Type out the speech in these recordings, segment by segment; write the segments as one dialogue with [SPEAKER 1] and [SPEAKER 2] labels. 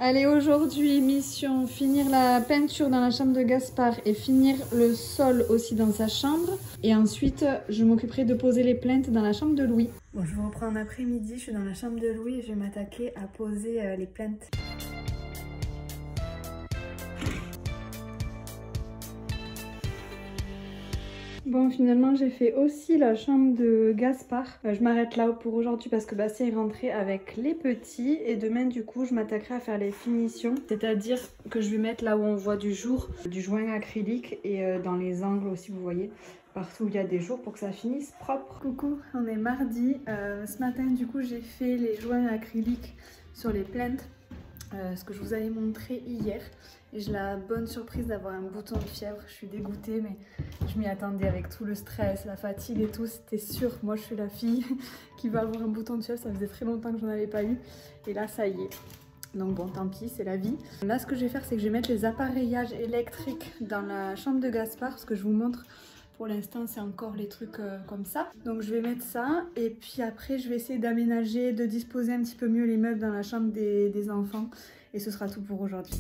[SPEAKER 1] Allez, aujourd'hui, mission finir la peinture dans la chambre de Gaspard et finir le sol aussi dans sa chambre. Et ensuite, je m'occuperai de poser les plaintes dans la chambre de Louis. Bon, je vous reprends en après-midi, je suis dans la chambre de Louis et je vais m'attaquer à poser les plaintes. Bon, finalement, j'ai fait aussi la chambre de Gaspard. Je m'arrête là pour aujourd'hui parce que Bastien est rentré avec les petits. Et demain, du coup, je m'attaquerai à faire les finitions. C'est-à-dire que je vais mettre là où on voit du jour, du joint acrylique et dans les angles aussi, vous voyez. Partout où il y a des jours pour que ça finisse propre. Coucou, on est mardi. Ce matin, du coup, j'ai fait les joints acryliques sur les plaintes. Ce que je vous avais montré hier. Et j'ai la bonne surprise d'avoir un bouton de fièvre. Je suis dégoûtée, mais je m'y attendais avec tout le stress, la fatigue et tout. C'était sûr, moi je suis la fille qui va avoir un bouton de fièvre. Ça faisait très longtemps que j'en avais pas eu. Et là, ça y est. Donc bon, tant pis, c'est la vie. Là, ce que je vais faire, c'est que je vais mettre les appareillages électriques dans la chambre de Gaspard. Parce que je vous montre, pour l'instant, c'est encore les trucs comme ça. Donc je vais mettre ça. Et puis après, je vais essayer d'aménager, de disposer un petit peu mieux les meubles dans la chambre des enfants. Et ce sera tout pour aujourd'hui.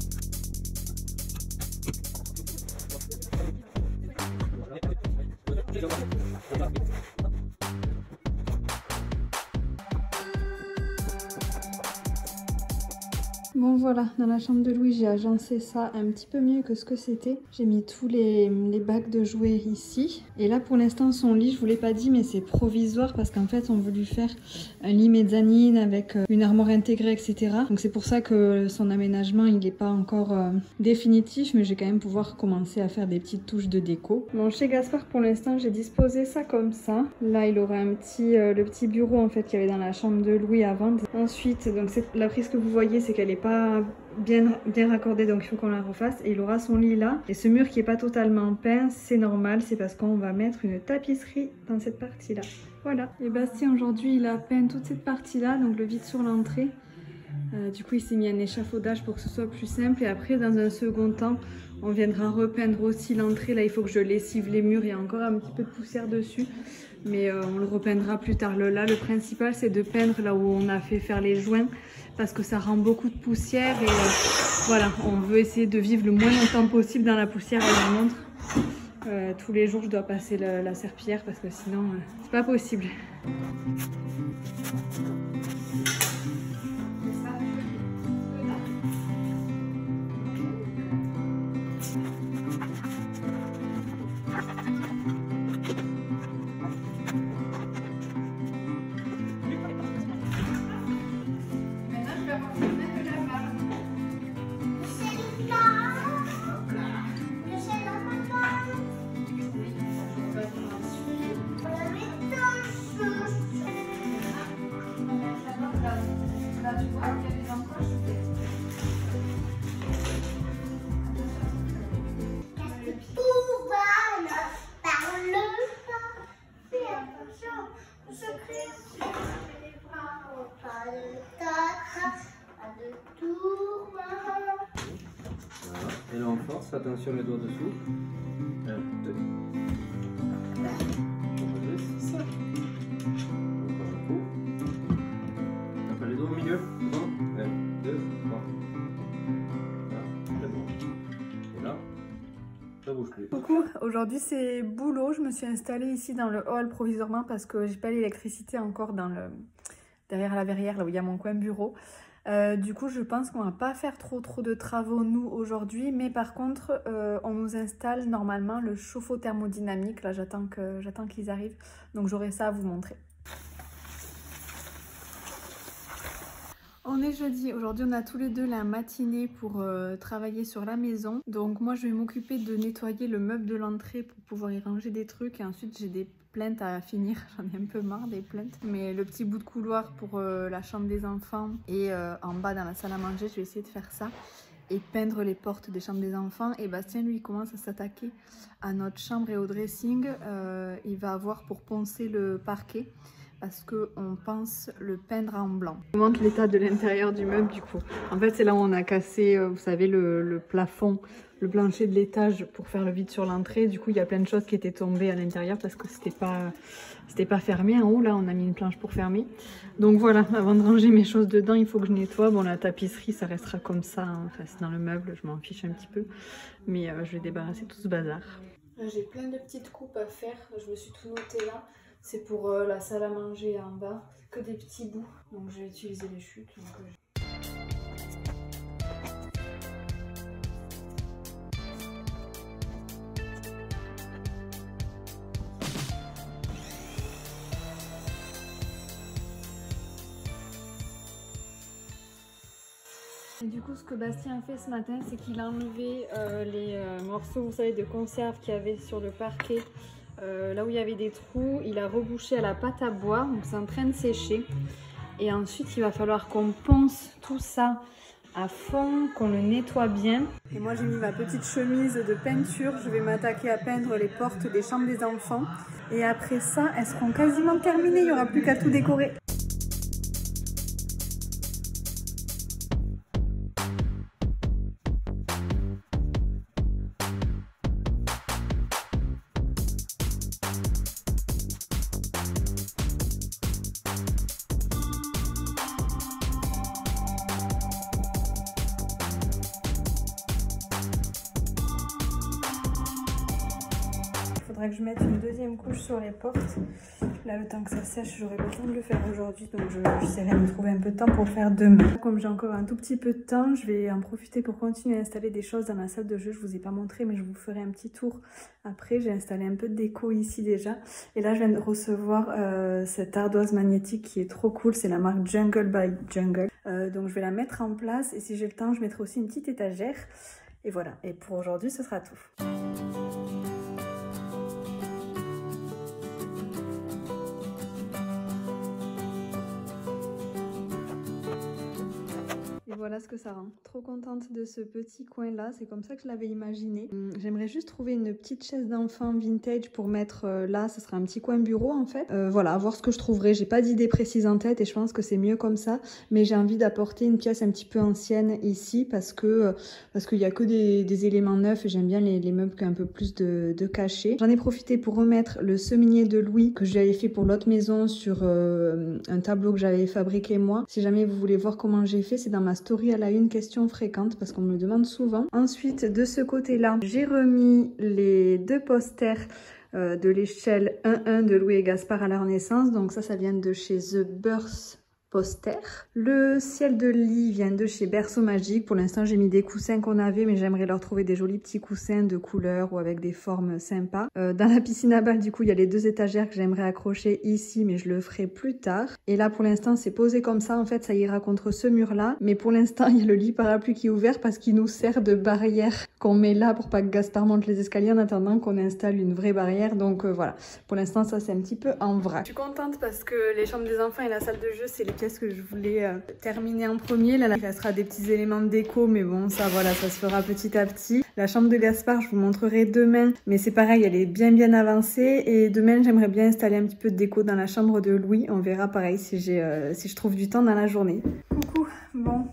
[SPEAKER 1] Bon voilà, dans la chambre de Louis, j'ai agencé ça un petit peu mieux que ce que c'était. J'ai mis tous les bacs de jouets ici. Et là pour l'instant son lit, je vous l'ai pas dit, mais c'est provisoire parce qu'en fait on veut lui faire un lit mezzanine avec une armoire intégrée, etc. Donc c'est pour ça que son aménagement il n'est pas encore définitif, mais je vais quand même pouvoir commencer à faire des petites touches de déco. Bon, chez Gaspard pour l'instant j'ai disposé ça comme ça. Là il aura un petit, le petit bureau en fait qu'il y avait dans la chambre de Louis avant. Ensuite, donc la prise que vous voyez, c'est qu'elle est pas bien raccordée, donc il faut qu'on la refasse. Et il aura son lit là. Et ce mur qui est pas totalement peint, c'est normal, c'est parce qu'on va mettre une tapisserie dans cette partie là. Voilà. Et Bastien aujourd'hui il a peint toute cette partie là, donc le vide sur l'entrée. Du coup il s'est mis un échafaudage pour que ce soit plus simple. Et après dans un second temps on viendra repeindre aussi l'entrée. Là il faut que je lessive les murs, il y a encore un petit peu de poussière dessus. Mais on le repeindra plus tard. Là le principal c'est de peindre là où on a fait faire les joints, parce que ça rend beaucoup de poussière et voilà, on veut essayer de vivre le moins longtemps possible dans la poussière. Elle me montre, tous les jours je dois passer la serpillière parce que sinon c'est pas possible.
[SPEAKER 2] Et là on force, attention les doigts dessous. 1, 2. Encore un coup. Après les doigts au milieu. Bon. 1, 2, 3. Là, c'est bon. Et là, ça bouge plus.
[SPEAKER 1] Coucou, aujourd'hui c'est boulot. Je me suis installée ici dans le hall provisoirement parce que j'ai pas l'électricité encore dans derrière la verrière, là où il y a mon coin bureau. Du coup, je pense qu'on va pas faire trop de travaux nous aujourd'hui, mais par contre, on nous installe normalement le chauffe-eau thermodynamique. Là, j'attends qu'ils arrivent, donc j'aurai ça à vous montrer. On est jeudi, aujourd'hui on a tous les deux la matinée pour travailler sur la maison. Donc moi je vais m'occuper de nettoyer le meuble de l'entrée pour pouvoir y ranger des trucs. Et ensuite j'ai des plaintes à finir, j'en ai un peu marre des plaintes. Mais le petit bout de couloir pour la chambre des enfants et en bas dans la salle à manger, je vais essayer de faire ça. Et peindre les portes des chambres des enfants. Et Bastien lui commence à s'attaquer à notre chambre et au dressing. Il va avoir pour poncer le parquet, parce qu'on pense le peindre en blanc. Je vous montre l'état de l'intérieur du meuble du coup. En fait c'est là où on a cassé, vous savez, le plafond le plancher de l'étage pour faire le vide sur l'entrée. Du coup, il y a plein de choses qui étaient tombées à l'intérieur parce que c'était pas fermé. En haut, là, on a mis une planche pour fermer. Donc voilà, avant de ranger mes choses dedans, il faut que je nettoie. Bon, la tapisserie, ça restera comme ça. Hein. Enfin, c'est dans le meuble, je m'en fiche un petit peu. Mais je vais débarrasser tout ce bazar. J'ai plein de petites coupes à faire. Je me suis tout noté là. C'est pour la salle à manger en bas. Que des petits bouts. Donc je vais utiliser les chutes. Et du coup, ce que Bastien a fait ce matin, c'est qu'il a enlevé les morceaux, vous savez, de conserve qu'il y avait sur le parquet. Là où il y avait des trous, il a rebouché à la pâte à bois, donc c'est en train de sécher. Et ensuite, il va falloir qu'on ponce tout ça à fond, qu'on le nettoie bien. Et moi, j'ai mis ma petite chemise de peinture. Je vais m'attaquer à peindre les portes des chambres des enfants. Et après ça, elles seront quasiment terminées. Il n'y aura plus qu'à tout décorer. Il faudrait que je mette une deuxième couche sur les portes. Là, le temps que ça sèche, j'aurai pas le temps de le faire aujourd'hui. Donc, j'essaierai de me trouver un peu de temps pour le faire demain. Comme j'ai encore un tout petit peu de temps, je vais en profiter pour continuer à installer des choses dans la salle de jeu. Je vous ai pas montré, mais je vous ferai un petit tour après. J'ai installé un peu de déco ici déjà. Et là, je viens de recevoir cette ardoise magnétique qui est trop cool. C'est la marque Jungle by Jungle. Donc, je vais la mettre en place. Et si j'ai le temps, je mettrai aussi une petite étagère. Et voilà. Et pour aujourd'hui, ce sera tout. Et voilà ce que ça rend. Trop contente de ce petit coin là, c'est comme ça que je l'avais imaginé. J'aimerais juste trouver une petite chaise d'enfant vintage pour mettre là, ce sera un petit coin bureau en fait. Voilà, à voir ce que je trouverai. J'ai pas d'idée précise en tête et je pense que c'est mieux comme ça. Mais j'ai envie d'apporter une pièce un petit peu ancienne ici parce qu'il y a que des éléments neufs et j'aime bien les meubles qui ont un peu plus de cachet. J'en ai profité pour remettre le seminier de Louis que j'avais fait pour l'autre maison sur un tableau que j'avais fabriqué moi. Si jamais vous voulez voir comment j'ai fait, c'est dans ma story à la une, question fréquente parce qu'on me le demande souvent. Ensuite, de ce côté-là, j'ai remis les deux posters de l'échelle 1-1 de Louis et Gaspard à la Renaissance. Donc ça vient de chez The Birth Poster. Le ciel de lit vient de chez Berceau Magique. Pour l'instant, j'ai mis des coussins qu'on avait, mais j'aimerais leur trouver des jolis petits coussins de couleur ou avec des formes sympas. Dans la piscine à balles, du coup, il y a les deux étagères que j'aimerais accrocher ici, mais je le ferai plus tard. Et là, pour l'instant, c'est posé comme ça. En fait, ça ira contre ce mur-là. Mais pour l'instant, il y a le lit parapluie qui est ouvert parce qu'il nous sert de barrière qu'on met là pour pas que Gaspard monte les escaliers en attendant qu'on installe une vraie barrière. Donc voilà, pour l'instant, ça c'est un petit peu en vrac. Je suis contente parce que les chambres des enfants et la salle de jeu, c'est les pièces que je voulais terminer en premier. Là, il restera des petits éléments de déco, mais bon, ça voilà, ça se fera petit à petit. La chambre de Gaspard, je vous montrerai demain, mais c'est pareil, elle est bien avancée. Et demain, j'aimerais bien installer un petit peu de déco dans la chambre de Louis. On verra pareil si je trouve du temps dans la journée. Coucou, bon.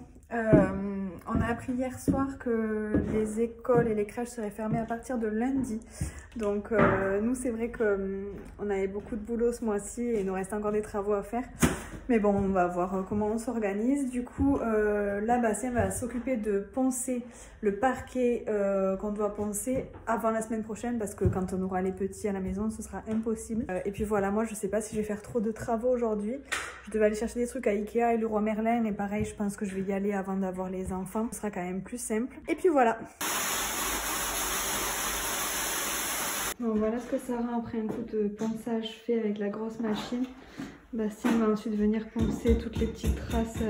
[SPEAKER 1] On a appris hier soir que les écoles et les crèches seraient fermées à partir de lundi. Donc nous, c'est vrai qu'on avait beaucoup de boulot ce mois-ci et il nous reste encore des travaux à faire. Mais bon, on va voir comment on s'organise. Du coup, là, Bastien va s'occuper de poncer le parquet qu'on doit poncer avant la semaine prochaine parce que quand on aura les petits à la maison, ce sera impossible. Et puis voilà, moi, je sais pas si je vais faire trop de travaux aujourd'hui. Je devais aller chercher des trucs à Ikea et Leroy Merlin. Et pareil, je pense que je vais y aller avant d'avoir les enfants. Ce sera quand même plus simple. Et puis voilà. Bon, voilà ce que ça rend après un coup de ponçage fait avec la grosse machine. Bastien va ensuite venir poncer toutes les petites traces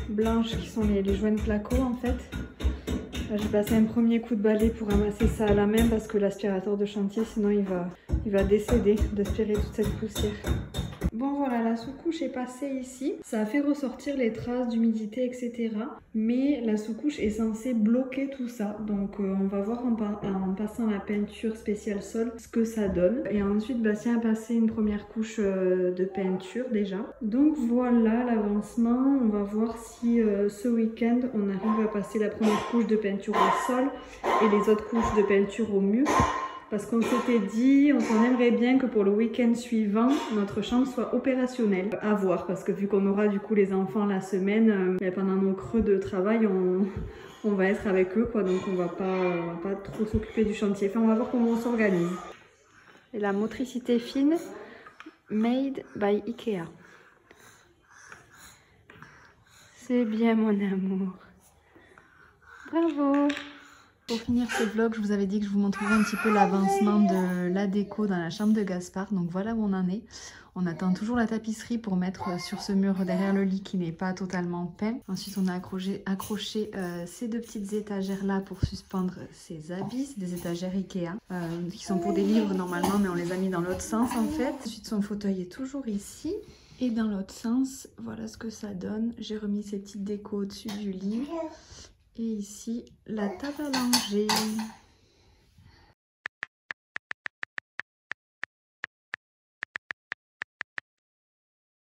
[SPEAKER 1] blanches qui sont les joints de placo en fait. Là, j'ai passé un premier coup de balai pour ramasser ça à la main parce que l'aspirateur de chantier sinon il va décéder d'aspirer toute cette poussière. Bon voilà, la sous-couche est passée ici. Ça a fait ressortir les traces d'humidité, etc. Mais la sous-couche est censée bloquer tout ça. Donc on va voir en passant la peinture spéciale sol ce que ça donne. Et ensuite, Bastien a passé une première couche de peinture déjà. Donc voilà l'avancement. On va voir si ce week-end, on arrive à passer la première couche de peinture au sol et les autres couches de peinture au mur. Parce qu'on s'était dit, on aimerait bien que pour le week-end suivant, notre chambre soit opérationnelle. À voir, parce que vu qu'on aura du coup les enfants la semaine, pendant nos creux de travail, on va être avec eux, quoi. Donc on va pas trop s'occuper du chantier. Enfin, on va voir comment on s'organise. Et la motricité fine, made by Ikea. C'est bien mon amour. Bravo! Pour finir ce vlog, je vous avais dit que je vous montrerai un petit peu l'avancement de la déco dans la chambre de Gaspard. Donc voilà où on en est. On attend toujours la tapisserie pour mettre sur ce mur derrière le lit qui n'est pas totalement peint. Ensuite, on a accroché ces deux petites étagères là pour suspendre ses habits. C'est des étagères Ikea qui sont pour des livres normalement, mais on les a mis dans l'autre sens en fait. Ensuite, son fauteuil est toujours ici. Et dans l'autre sens, voilà ce que ça donne. J'ai remis ces petites décos au-dessus du lit. Et ici, la table à langer.